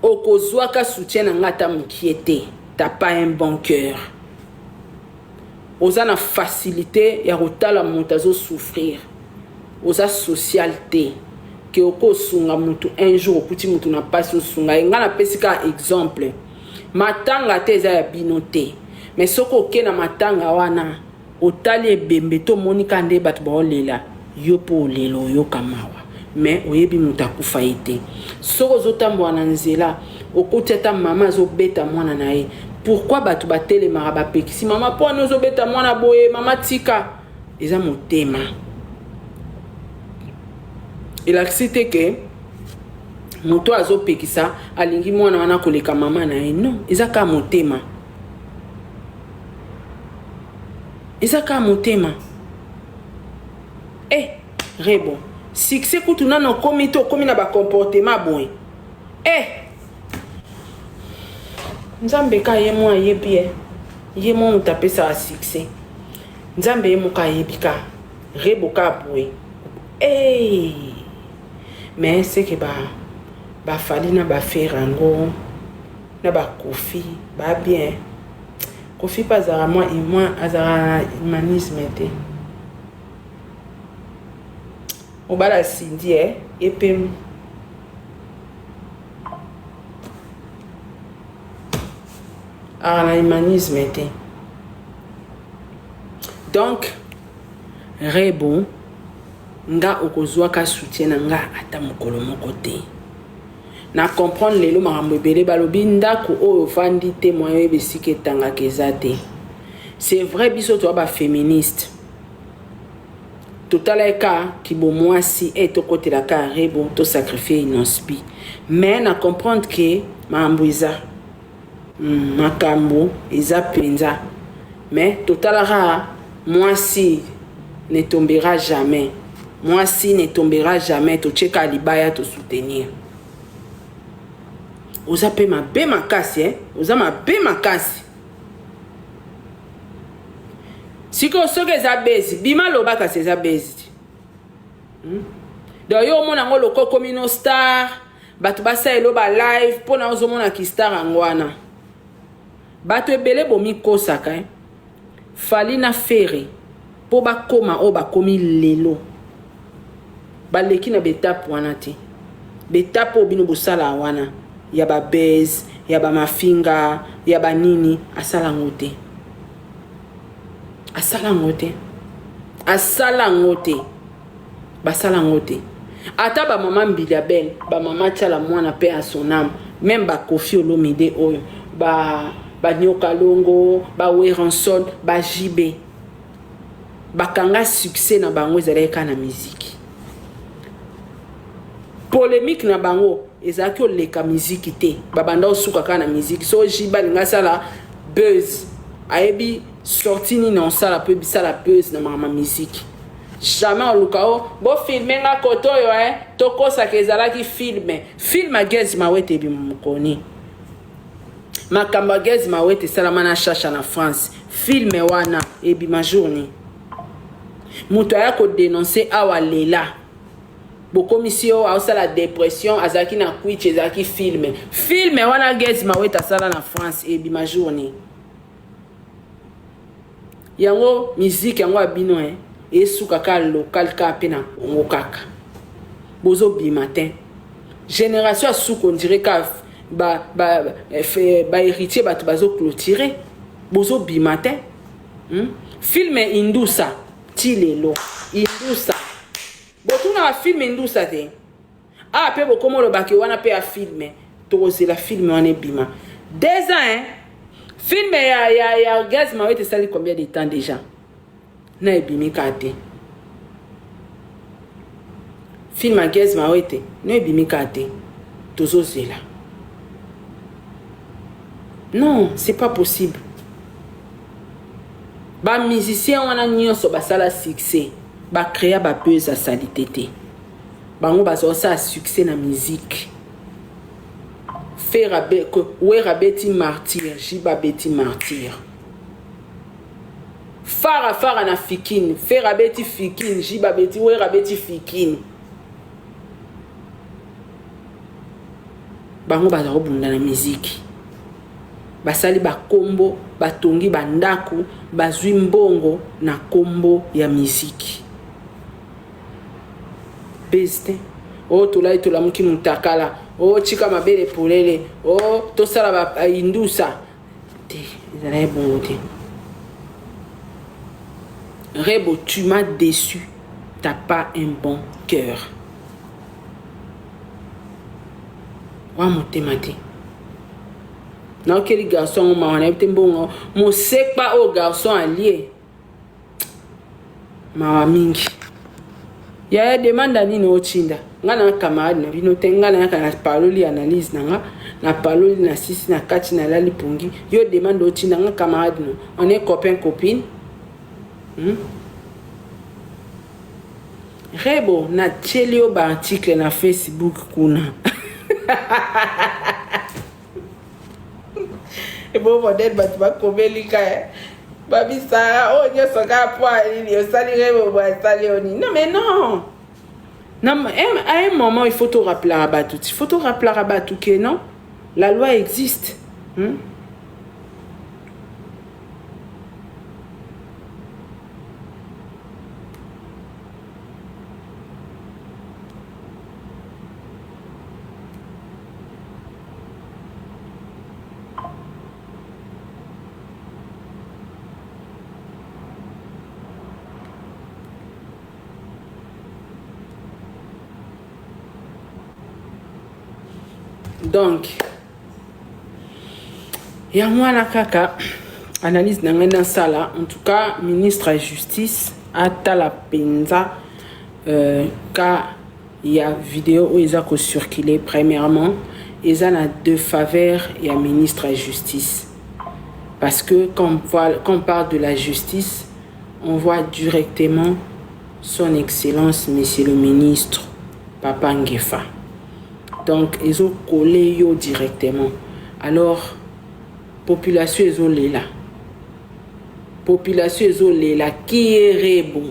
okozwa ka soutien ngata mukiete, t'as pas un bon cœur. Oza na facilité ya rotala montazo souffrir. Oza socialité. Que oko sunga mutu un jour kuti mutu na passe sunga nga na pesika exemple matanga te za ya binote mais soko ke na matanga wana otali ebembe to monika nde batu ba olela yo po lelo yo kamawa mais oyebi muta kufa ete soko zotambo na nzela okoteta mama zo beta mwana na ye pourquoi batu batele maraba pekisi mama po nozo beta mwana boye mama tika eza motema elakisite ke moto azo pekisa alingi mwana wana koleka mama na ye non eza ka motema Rebo succès kutu nano komi to komi na ba comportement boy nzambe ka ye mo ayebi ye mo mutapesa a succès nzambe ye mo ka yebika Rebo ka boy mais c'est que ba fali na ba ferango na ba kofi ba bien kofi pas azara moi et moi azara humanisme te obala sindi epem na humanisme te donc Rebo nga okozwa ka soutien na nga ata mokolo moko te na comprendre lelo makambo ebele balobi ndako oyo fandi te moyo ebesika etangaka eza te c'est vrai biso toa ba féministe totala eka kibo mwasi tokotelaka Rebo to sacrifier inospi mais na comprendre que makambo eza makambo eza penza mais totalaka mwasi ne tombera jamais mwasi ne tombera jamais tocheka libaya to soutenir oza pe mabe makasi oza mabe makasi siko soki eza bezi bima lobaka si eza bezi donc yo omona ngo loko komi no star bato basala ba live mpona ozomona ki star yango wana bato ebele bomikosaka fali na fere mpo bakoma oyo bakomi lelo baleki na betape wana te betape oyo bino bosala wana ya ba base ya ba mafinga ya ba nini asala ngote basala ngote ata ba mama mbila belle ba mama tala mwana pe à son âme même ba Kofi Olomide oyo ba Nyoka Longo ba Weranson ba Jibe bakanga succès na bango ezalaka na musique polémique na bango ezaki oleka musique te babanda osuka ka na musique so Jiba linga sala buzz ayebi sorti ni non sala pe bisala buzz na mama musique jamais olukao bo filmer nga koto yo tokosa ke ezalaki film Gezi Mawete bi mukoni makamba Gezi Mawete salama na shasha na France film wana ebi ma journée muto ya ko dénoncer awa lela bokomisio a la dépression azaki na kwitch ezaki film wana Gezi Mawete sala na France ebi ma journée yango musique yango abino esuka ka local ka pena ngokaka bozo bi matin génération asuko on dirait ka ba héritier bato bazo clôturer bozo bi matin film indusa tilelo indusa botuna film indusa te pe bokomo lo baki wana pe a filmer tokoze la film wana bima 2 ans film ya Gezi Mawete sali combien de temps déjà na ebimi kate film ya Gezi Mawete na ebimi kate tozozela non c'est pas possible ba musicien wana nyonso basala succès ba créer ba buzz à salité te bango bazosa succès na musique faire Wera Beti martyr Jiba Beti martyr fara na fikine Fera Beti fikine Jiba Beti Wera Beti fikine bango bazobunda na musique basali ba kombo batongi bandako bazwi mbongo na kombo ya musique beste tolai tolamuki mutakala chika mabele polele tosala ba indusa te ezala bongo te Rebo tu m'as déçu t'as pas un bon cœur. Wa motema te. Na quel garçon ma wana ete mbongo mo sek pas au garçon allié. Ma mingi. Ya demanda nini ochinda. Nga na camarade na bino tenga na kana paroli analyse nanga na paroli na sisi na kati na lali pungi. Yo demande ochinda nga camarade no. On est copain copine. Rebo na chelio ba article na Facebook kuna. Et bon modèle batba komelika babi ça oh nyo soka po ali o sali rebo ba sali oni. Non mais non. Non, à un moment, il faut te rappeler à Batou. Il faut te rappeler à Batou que non, la loi existe. Donc, il y a moi la kaka analyse dans sala. En tout cas, ministre de justice a la penza car il y a vidéo où ils ont circulé. Premièrement, ils ont deux faveurs et un ministre de justice parce que quand on parle de la justice, on voit directement son excellence monsieur le ministre Papa Ngefa. Donc, ils ont collé yo directement. Alors, population, ils ont les là. Population, ils ont les là. Qui est rebo?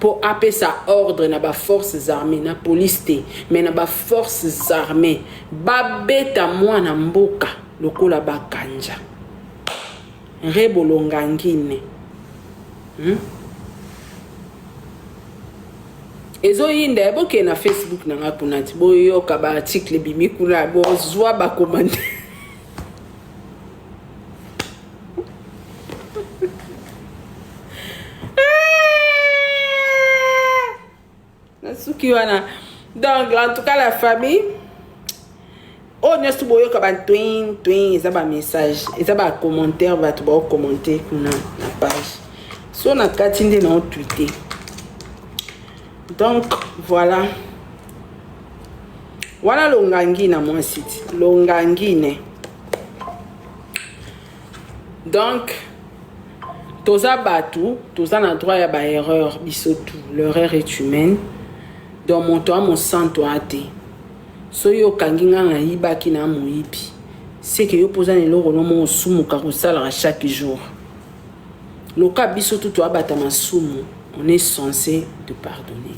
Pour appeler ça ordre, na ba forces armées, na police, mais na ba forces armées. Babeta moi na mboka, lokola ba kanja. Rebo longangine. Ezo yinde ebo ke na Facebook na nga kunati bo yo ka ba article bimi kuna bo zwa ba commenter. Na suki wana. Donc en tout cas la famille oh nyestu bo yo ka ba twin eza ba message eza ba commentaire ba to ba commenter kuna na page. So na katinde na tweeter. Donc, voilà. Voilà l'ongangi na mon site. L'ongangi ne. Donc, toza batou, toza na droit ya ba erreur, bisotou. L'erreur est humaine. Donc, mon toa, mon sang toa te. So yo kangi nga na hiba ki na mo hibi. C'est que yo posa ne lo rono mo sumu ka kosala chaque jour. Loka bisotou toa bata masumu. On est censé te pardonner.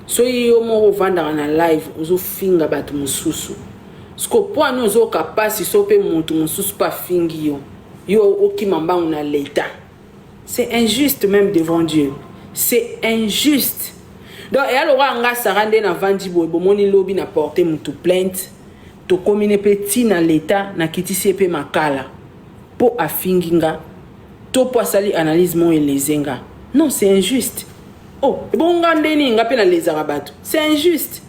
So yo mo vanda na live ozo finga batu mususu. Sko po anu ozo kapasi so pe muntu mususu pa fingi yo. Yo okimamba na l'état. C'est injuste même devant Dieu. C'est injuste. Donc et alors nga sarande na vandi boy bomoni lobi na porter mutu plainte. To komine petit na l'état na kitisi pe makala. Po afinginga. To po sali analyse mo elezenga. Non, c'est injuste. Oh, bon ngandeni nga pe na les arabatu. C'est injuste.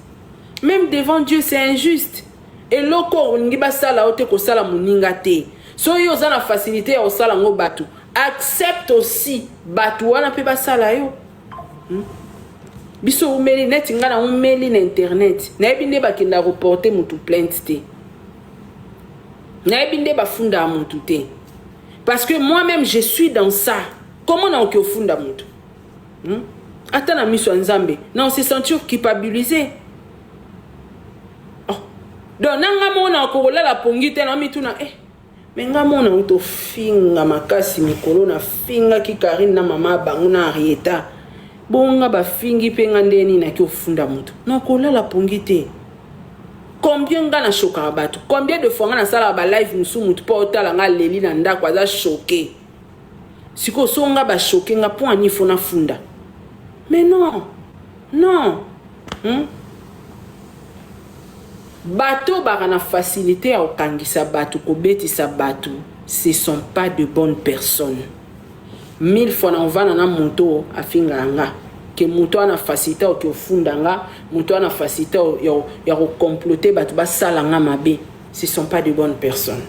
Même devant Dieu, c'est injuste. Et loko ngiba sala ote ko sala muninga te. So yo za na facilité au sala ngo batu. Accepte aussi batu wana pe ba sala yo. Biso umeli net nga na umeli na internet. Na ebinde ba kenda reporter mutu plainte te. Na ebinde ba funda mutu te. Parce que moi-même, je suis dans ça. Comment on a funda mutu? Attends, na miso nzambe. Non, on se sentir culpabilisé. Oh. Donc, nanga mona ko la pongi te na mituna mais nga mona uto finga makasi mikolo na finga ki Karine na mama banguna Arieta. Bonga ba fingi pe ngandeni na ki ofunda mutu. Non ko la pongi te. Combien nga na choka bato? Combien de fois nga na sala ba live musu mutu po otala nga leli na ndako aza choqué. Siko so nga ba choqué nga po ani fona funda. Mais non. Non. Bato ba na facilité à okangisa bato ko betisa bato. Ce sont pas de bonnes personnes. 1000 fois na ovana na moto afinga nga que moto ana facilité o ke funda nga moto ana facilité ya ko comploter batu ba sala nga mabe. Ce sont pas de bonnes personnes.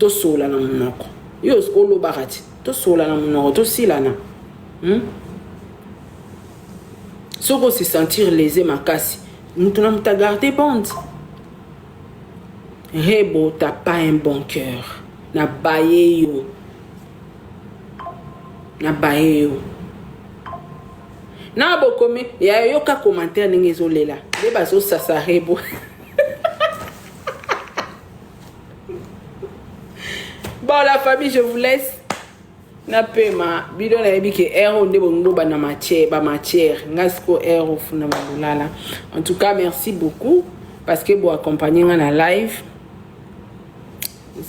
To sola na monoko yo olo barati to sola na monoko to silana soko se sentir lésé makasi mutu na muta garder bande. Rebo t'as pas un bon cœur na baye yo na bokome ya yoka commentaire ningi ezolela nde bazosasa Rebo. Bon, la famille, je vous laisse. Na pema bidon na yebi ke ero nde bongo ba na matière ngasko ero funa malala. En tout cas, merci beaucoup parce que vous accompagnez na live.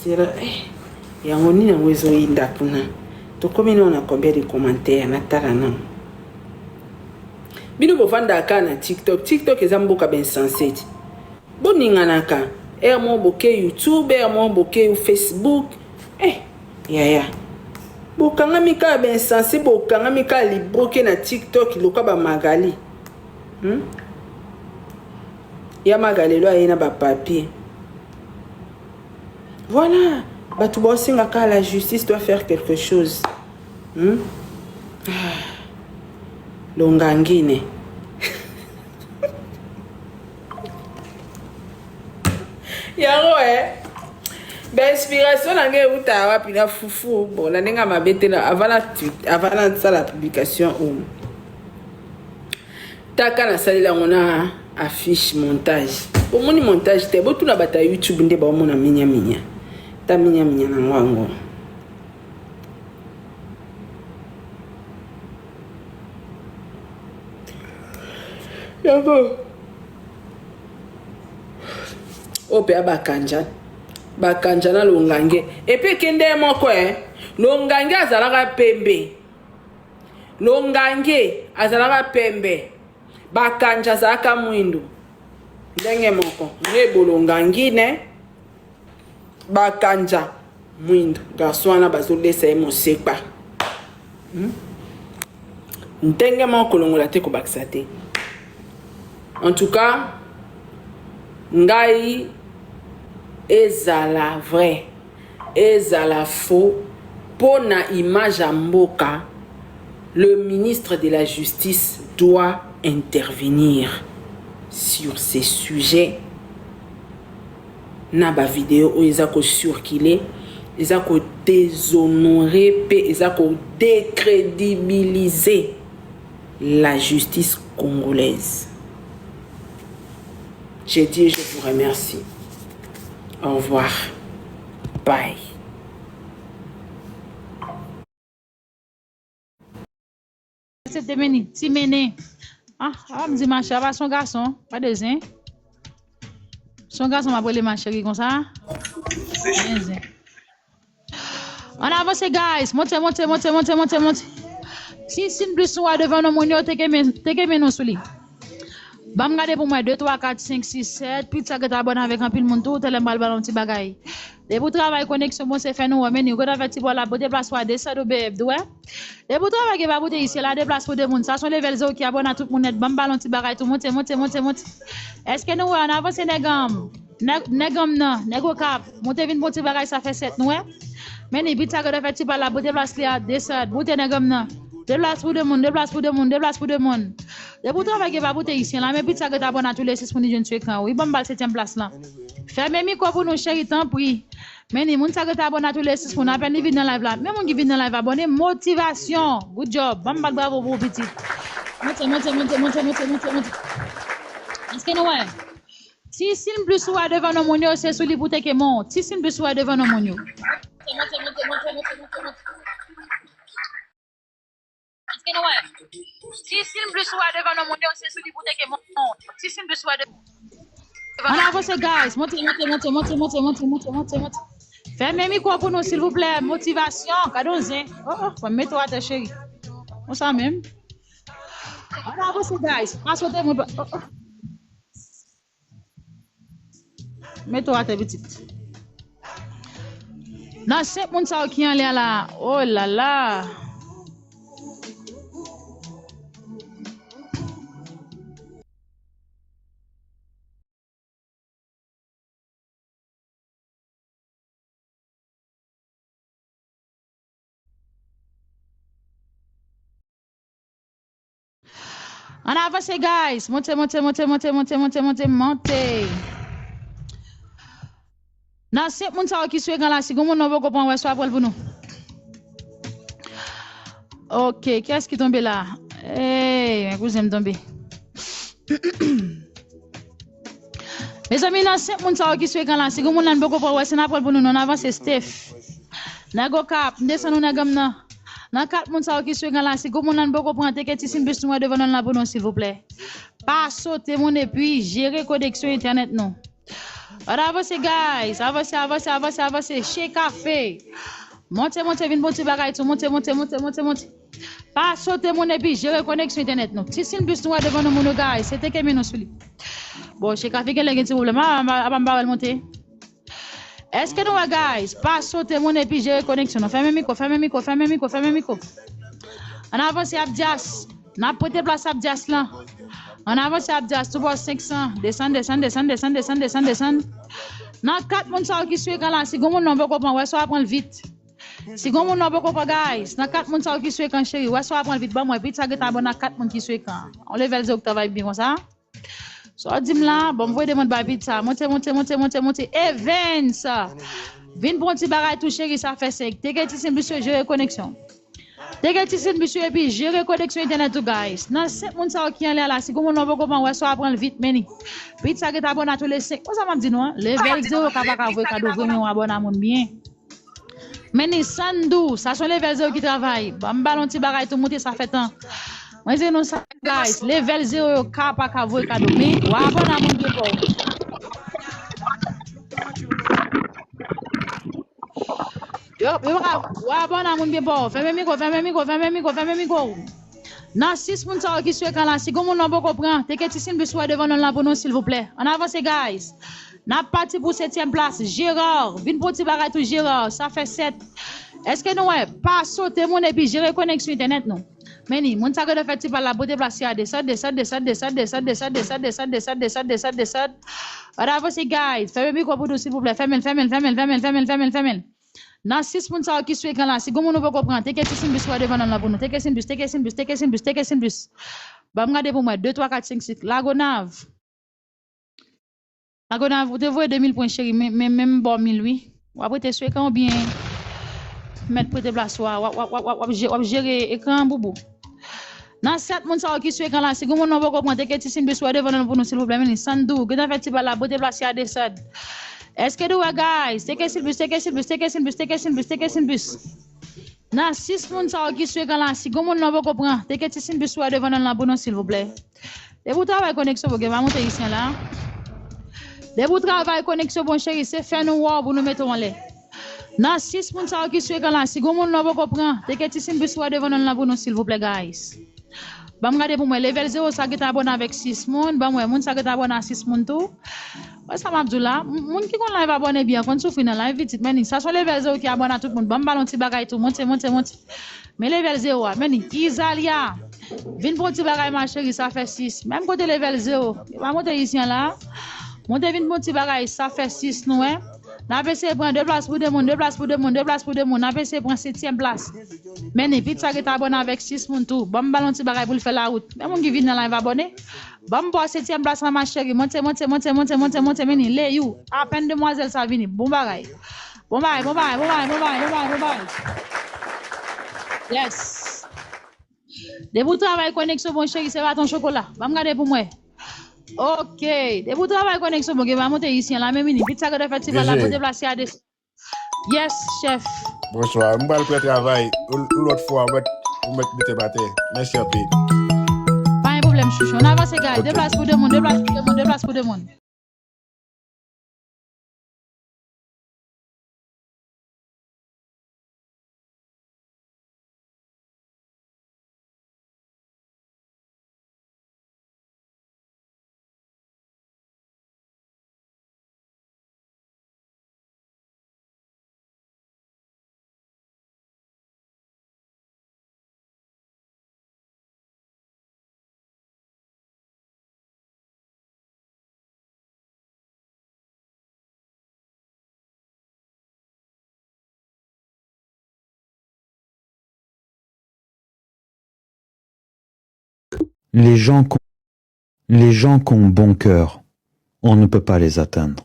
C'est là ya ngoni na wezo inda kuna. To combien on a combien de commentaires na tarana. Bino bo fanda ka na TikTok ezamboka ben sensé. Boninga naka mo boke YouTube, mo boke Facebook. Ya bokanga mika ben sensé bokanga mika libroke na TikTok loka ba magali ya magali lo ayena ba papier. Voilà, batu bosinga ka la justice doit faire quelque chose. Longangine yaro d'inspiration nanga uta wapi na fufu bon la nenga mabete na avant la publication taka na salela ngona affiche montage omoni montage te botu na bata YouTube nde ba mona minya ta minya na ngwango yabo ope bakanja na longange epe kende moko longange azalaka pembe bakanja azalaka mwindu ndenge moko rebo longangine bakanja mwindu garçon wana bazolesa ye mosekpa ndenge moko longola te kobakisa te. En tout cas ngai ezala vrai ezala faux pona image à mboka. Le ministre de la Justice doit intervenir sur ces sujets. Naba vidéo ezako surkilé, ezako déshonorer, ezako décrédibiliser la justice congolaise. J'ai dit, je vous remercie. Au revoir. Bye. C'est Demeni, Timene. Ah, me dit ma chérie, son garçon, pas de zin. Son garçon m'a appelé ma chérie comme ça. On avance, guys. Montez. Si plus soit devant nos mounions, t'es que nous sous lui. Bam gade pour moi 2 3 4 5 6 7 puis ça que t'abonnes avec un pile monde tout tellement mal ballon petit bagay. De pour travail connexion bon c'est fait nous mais nous fait petit pour la beauté place soit de ça de bébé ouais. De pour travail que va beauté ici là des places pour des monde ça sont level 0 qui abonne à tout monde net bam ballon petit bagay tout monter. Est-ce que nous on avance négam non négo cap monter vinn petit bagay ça fait 7 nous mais ni but ça que fait petit pour la beauté place là de ça beauté négam non. De place pour le monde. De pour travailler va bouter ici là mais puis ça que t'abonnes à tous les 6 pour nous jeune quand oui bon bal 7e place là. Fermez micro pour nous chéri tant pris. Mais ni moun ça que t'abonnes à tous les 6 pour nous appelle ni vinn dans live là. Même moun qui vinn dans live abonner motivation. Good job. Bon bal bravo pour petit. Monte. Est-ce que nous ouais. Si plus soit devant nos monio c'est sous les boutiques monte. Si plus soit devant nos monio. Monte. Si plus soit devant nos mondiaux, c'est sous les boutiques qui montent. Si plus soit devant. On avance, guys. Monte. Fermez micro pour nous, s'il vous plaît. Motivation. Cadonzin. Oh, mets-toi à ta chérie. On s'en même. On avance, guys. Mets-toi à ta petite. Dans 5 personnes qui sont là. Oh là là. En avance, guys. Montez, montez, montez, montez, montez, montez, montez, montez. Nan, c'est moun sa qui suit quand la si moun non pas comprendre ouais soit pour nous. OK, qu'est-ce qui tombe là? Hey, mes cousins tombé. Mes amis, nan c'est moun sa qui suit quand la si moun nan pas comprendre ouais c'est n'a pour nous non avance Steph. Nago cap, descend nous nagam nan. Nan 4 moun sa qui suit quand la si moun nan pas comprendre que ti sin bus nous devant nous là pour nous s'il vous plaît. Pas sauter mon et puis gérer connexion internet non. Avancez, guys. Avancez, avancez, avancez, avancez. Chez café. Montez, montez, vine, montez, bagaille, tout. Montez, montez, montez, montez, montez. Pas sauter mon épi, gérer connexion internet, non. Si c'est une bus noire devant nous, guys, c'était que nous sous bon, chez café, quel est le problème? Ah, monter. Est-ce que nous, guys, pas sauter mon épi, gérer connexion? Fermez micro, fermez micro, fermez micro, fermez micro. On avance, Abdias. N'a pas de place Abdias là. On avance Abdias, tout bas 500. Descend, descend, descend, descend, descend, descend, descend. Dans 4 personnes qui suivent quand là, si vous ne pouvez pas comprendre, ouais, soit prendre vite. Si vous ne pouvez pas comprendre, guys, dans 4 personnes qui suivent quand chérie, ouais, soit prendre vite. Bon, moi, vite, ça que t'as bon dans 4 personnes qui suivent quand. On level 0 que travaille bien comme ça. So, dis-moi là, bon, vous demandez pas vite ça. Montez, montez, montez, montez, montez. Event ça. Vine pour un petit bagage tout chérie, ça fait 5. T'es que tu sais, monsieur, gérer connexion. T'es que tu sais, monsieur, et puis gérer connexion internet, tout, guys. Dans 5 personnes qui sont là, si vous ne pouvez pas comprendre, ouais, soit prendre vite, meni. Vite, ça que t'as bon à tous les 5. Comment ça m'a dit, non? Level 0, capable d'avoir cadeau, vraiment, abonné à mon bien. Meni, Sandou, ça sont level 0 qui travaillent. Bon, ballon, petit bagage, tout monter, ça fait temps. Moi, c'est non, ça, guys. Level 0, capable d'avoir cadeau, mais, ou abonné à mon bien, yo, ou abonné à mon bien, fermez micro, fermez micro, fermez micro, fermez micro. Nan 6 personnes qui sont là, si vous ne pouvez pas comprendre, t'es que tu sais, devant nous là pour nous, s'il vous plaît. On avance, guys. N'a parti pour 7e place. Gérard, vine pour petit bagage tout Gérard, ça fait 7. Est-ce que nous, pas sauter mon et puis gérer connexion internet, non? Mais ni, mon sac de fait, par la beauté place, à descend, descend, descend, descend, descend, descend, descend, descend, descend, descend, descend, descend. On avance, guys. Fermez le micro pour nous, s'il vous plaît. Fermez, fermez, fermez, fermez, fermez, fermez, fermez. Dans 6 personnes qui sont là, si vous ne pouvez pas comprendre, t'es que tu sais, bus devant nous là pour nous. T'es que c'est bus, t'es que c'est bus, t'es que c'est bus, t'es que c'est bus. Bah, regardez pour moi, 2, 3, 4, 5, 6. Lagonave. Lagonave, vous devez 2000 points, chérie, même bon 1000, oui. Ou après, t'es sûr qu'on bien mettre pour te placer, ou gérer écran, boubou. Dans 7 personnes qui sont là, si vous ne pouvez pas comprendre, t'es que tu sais, bus devant nous pour nous, s'il vous plaît. Sandou, que t'as fait, tu vas là, pour te placer à descendre. Est-ce que vous, guys, t'es que c'est bus, t'es que c'est bus, t'es que c'est bus, t'es que c'est bus, t'es que c'est bus. Dans 6 personnes qui sont là, si vous ne pouvez pas comprendre, t'es que tu sais, bus devant nous là pour nous, s'il vous plaît. Et vous travaillez connexion, vous allez monter ici là. De vous travail connexion bon chéri, c'est faire nous voir pour nous mettre en l'air. Dans 6 personnes qui sont là, si vous ne pouvez pas comprendre, t'es que tu sais, bus devant nous là pour nous, s'il vous plaît, guys. Bon, regardez pour moi, level 0, ça qui est abonné avec 6 personnes. Bon, moi, ça qui est abonné à 6 personnes tout. Ouais, ça m'a dit là, moun qui kon live abonné bien, kon souffre dans live vite, mais ça sont level 0 qui abonné à tout le monde. Bon, ballon petit bagay tout, monte, monte, monte. Mais level 0, mais Isalia, vin pour petit bagay ma chérie, ça fait 6. Même côté level 0, va monter ici là. Monte vin pour petit bagay, ça fait 6 nous hein. N'a PC prend 2 places pour 2 monde, 2 places pour 2 monde, 2 places pour 2 monde. N'a PC prend 7e place. Mais ni vite ça qui est abonné avec 6 monde tout. Bon ballon petit bagay pour faire la route. Même moun qui vient dans live abonné. Bon pour 7e place ma chérie, monte, monte, monte, monte, monte, monte, mais ni les you. À peine demoiselle ça vini. Bon bagay. Bon bagay, bon bagay, bon bagay, bon bagay, bon bagay, bon bagay. Yes. De vous travail connexion bon chérie, c'est pas ton chocolat. Va me garder pour moi. OK. De vous travail connexion bon, va monter ici là même ni vite ça que de festival là pour déplacer à des. Yes, chef. Bonsoir. Je vais le travail l'autre fois on mettre de battre. Merci un peu. Pas un problème chouchou. On avance gars, déplace pour deux monde, déplace pour deux monde, déplace pour deux monde. Les gens qui ont bon cœur, on ne peut pas les atteindre.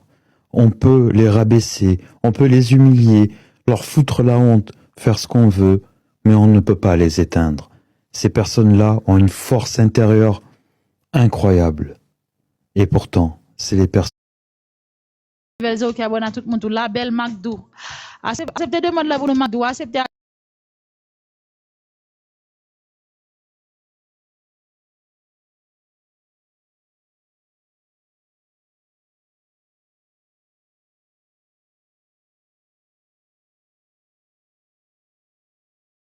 On peut les rabaisser, on peut les humilier, leur foutre la honte, faire ce qu'on veut, mais on ne peut pas les éteindre. Ces personnes-là ont une force intérieure incroyable. Et pourtant, c'est les personnes... Velzo qui abonne à tout le monde, la belle McDo. Acceptez demande là pour le McDo, acceptez